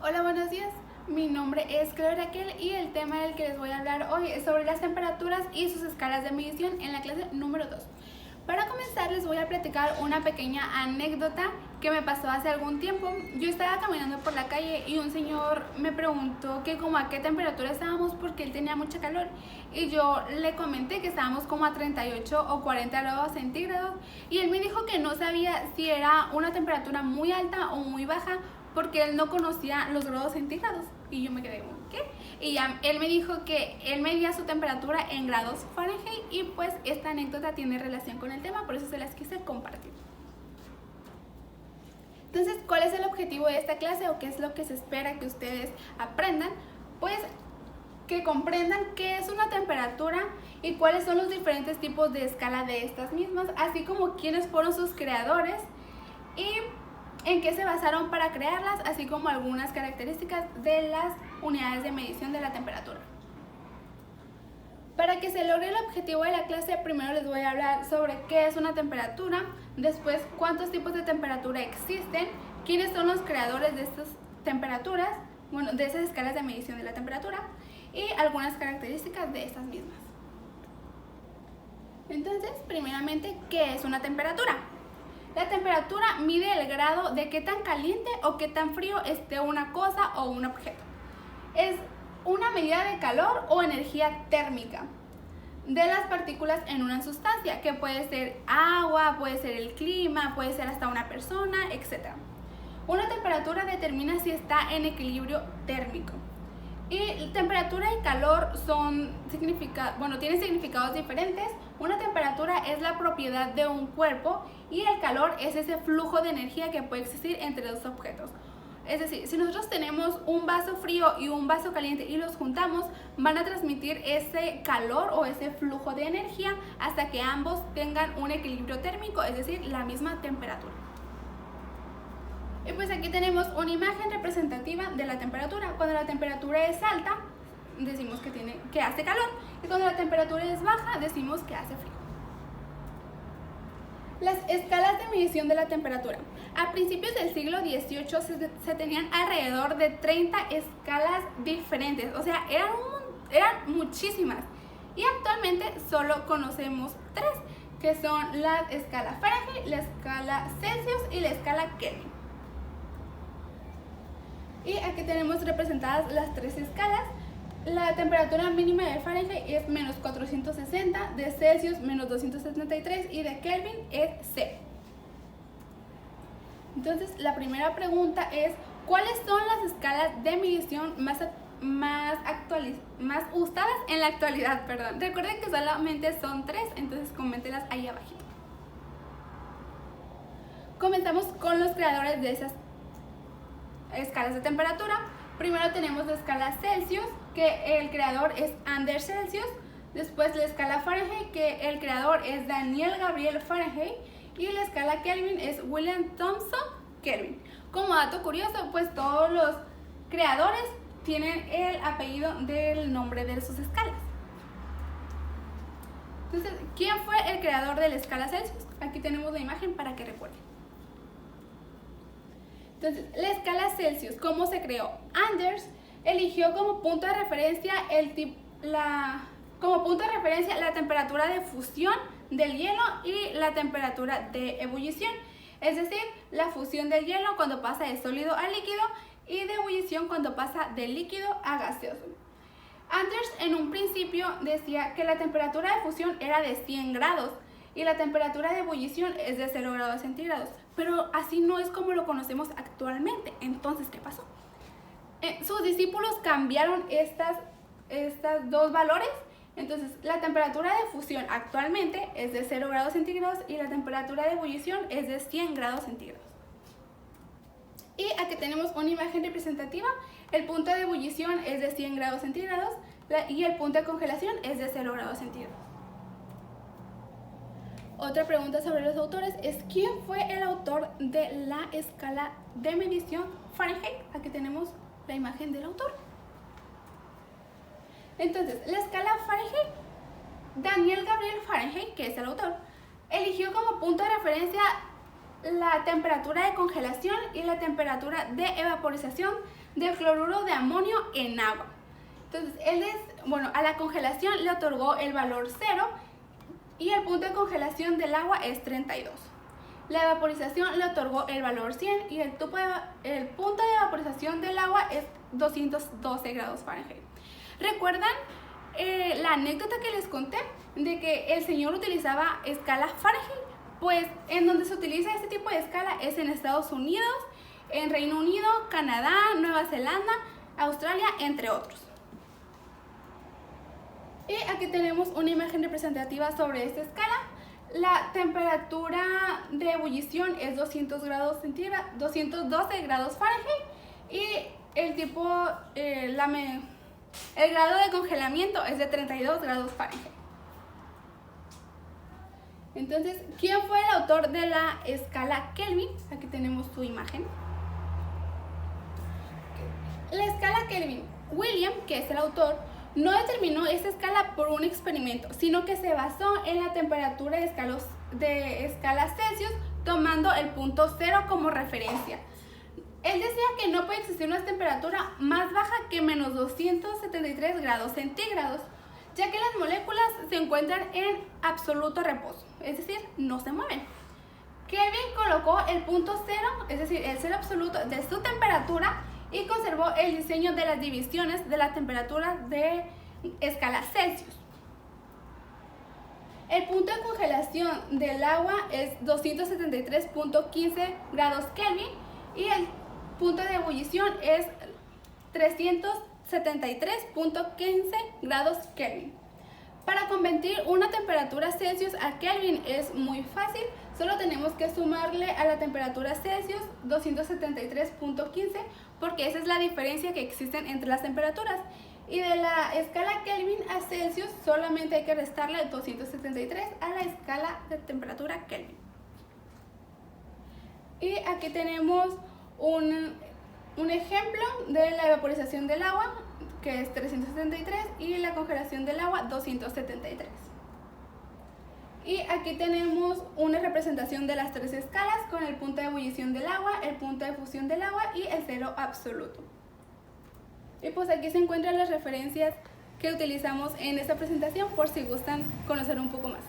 Hola, buenos días. Mi nombre es Chloe Raquel y el tema del que les voy a hablar hoy es sobre las temperaturas y sus escalas de medición en la clase número 2. Para comenzar les voy a platicar una pequeña anécdota que me pasó hace algún tiempo. Yo estaba caminando por la calle y un señor me preguntó que como a qué temperatura estábamos porque él tenía mucha calor y yo le comenté que estábamos como a 38 o 40 grados centígrados y él me dijo que no sabía si era una temperatura muy alta o muy baja porque él no conocía los grados centígrados. Y yo me quedé como, ¿qué? Y ya él me dijo que él medía su temperatura en grados Fahrenheit y pues esta anécdota tiene relación con el tema, por eso se las quise compartir. Entonces, ¿cuál es el objetivo de esta clase o qué es lo que se espera que ustedes aprendan? Pues que comprendan qué es una temperatura y cuáles son los diferentes tipos de escala de estas mismas, así como quiénes fueron sus creadores y en qué se basaron para crearlas, así como algunas características de las unidades de medición de la temperatura. Para que se logre el objetivo de la clase, primero les voy a hablar sobre qué es una temperatura, después cuántos tipos de temperatura existen, quiénes son los creadores de estas temperaturas, bueno, de esas escalas de medición de la temperatura y algunas características de estas mismas. Entonces, primeramente, ¿qué es una temperatura? La temperatura mide el grado de qué tan caliente o qué tan frío esté una cosa o un objeto. Es una medida de calor o energía térmica de las partículas en una sustancia, que puede ser agua, puede ser el clima, puede ser hasta una persona, etc. Una temperatura determina si está en equilibrio térmico. Y temperatura y calor tienen significados diferentes. Una temperatura es la propiedad de un cuerpo y el calor es ese flujo de energía que puede existir entre dos objetos. Es decir, si nosotros tenemos un vaso frío y un vaso caliente y los juntamos, van a transmitir ese calor o ese flujo de energía hasta que ambos tengan un equilibrio térmico, es decir, la misma temperatura. Y pues aquí tenemos una imagen representativa de la temperatura. Cuando la temperatura es alta, decimos que hace calor. Y cuando la temperatura es baja, decimos que hace frío. Las escalas de medición de la temperatura. A principios del siglo XVIII se tenían alrededor de 30 escalas diferentes. O sea, eran muchísimas. Y actualmente solo conocemos 3, que son la escala Fahrenheit, la escala Celsius y la escala Kelvin. Y aquí tenemos representadas las 3 escalas. La temperatura mínima de Fahrenheit es menos 460, de Celsius menos 273 y de Kelvin es 0. Entonces, la primera pregunta es, ¿cuáles son las escalas de medición más usadas en la actualidad? Recuerden que solamente son 3, entonces coméntenlas ahí abajito. Comenzamos con los creadores de esas escalas de temperatura. Primero tenemos la escala Celsius, que el creador es Anders Celsius. Después la escala Fahrenheit, que el creador es Daniel Gabriel Fahrenheit. Y la escala Kelvin es William Thomson Kelvin. Como dato curioso, pues todos los creadores tienen el apellido del nombre de sus escalas. Entonces, ¿quién fue el creador de la escala Celsius? Aquí tenemos la imagen para que recuerden. Entonces, la escala Celsius, ¿cómo se creó? Anders eligió como punto de referencia la temperatura de fusión del hielo y la temperatura de ebullición. Es decir, la fusión del hielo cuando pasa de sólido a líquido y de ebullición cuando pasa de líquido a gaseoso. Anders en un principio decía que la temperatura de fusión era de 100 grados y la temperatura de ebullición es de 0 grados centígrados, pero así no es como lo conocemos actualmente. Entonces, ¿qué pasó? Sus discípulos cambiaron estas dos valores. Entonces, la temperatura de fusión actualmente es de 0 grados centígrados y la temperatura de ebullición es de 100 grados centígrados. Y aquí tenemos una imagen representativa. El punto de ebullición es de 100 grados centígrados y el punto de congelación es de 0 grados centígrados. Otra pregunta sobre los autores es ¿quién fue el autor de la escala de medición Fahrenheit? Aquí tenemos la imagen del autor. Entonces, la escala Fahrenheit, Daniel Gabriel Fahrenheit, que es el autor, eligió como punto de referencia la temperatura de congelación y la temperatura de evaporización del cloruro de amonio en agua. Entonces, a la congelación le otorgó el valor 0 y el punto de congelación del agua es 32. La evaporización le otorgó el valor 100 y el punto de evaporización del agua es 212 grados Fahrenheit. ¿Recuerdan la anécdota que les conté de que el señor utilizaba escala Fahrenheit? Pues en donde se utiliza este tipo de escala es en Estados Unidos, en Reino Unido, Canadá, Nueva Zelanda, Australia, entre otros. Y aquí tenemos una imagen representativa sobre esta escala. La temperatura de ebullición es 212 grados Fahrenheit y el grado de congelamiento es de 32 grados Fahrenheit. Entonces, ¿quién fue el autor de la escala Kelvin? Aquí tenemos su imagen. La escala Kelvin, William, que es el autor, no determinó esta escala por un experimento, sino que se basó en la temperatura de escala Celsius, tomando el punto 0 como referencia. Él decía que no puede existir una temperatura más baja que menos 273 grados centígrados, ya que las moléculas se encuentran en absoluto reposo, es decir, no se mueven. Kelvin colocó el punto 0, es decir, el cero absoluto de su temperatura, y conservó el diseño de las divisiones de la temperatura de escala Celsius. El punto de congelación del agua es 273.15 grados Kelvin y el punto de ebullición es 373.15 grados Kelvin. Para convertir una temperatura Celsius a Kelvin es muy fácil, solo tenemos que sumarle a la temperatura Celsius 273.15 porque esa es la diferencia que existen entre las temperaturas. Y de la escala Kelvin a Celsius solamente hay que restarle el 273 a la escala de temperatura Kelvin. Y aquí tenemos un ejemplo de la evaporización del agua, que es 373, y la congelación del agua 273. Y aquí tenemos una representación de las tres escalas con el punto de ebullición del agua, el punto de fusión del agua y el cero absoluto. Y pues aquí se encuentran las referencias que utilizamos en esta presentación por si gustan conocer un poco más.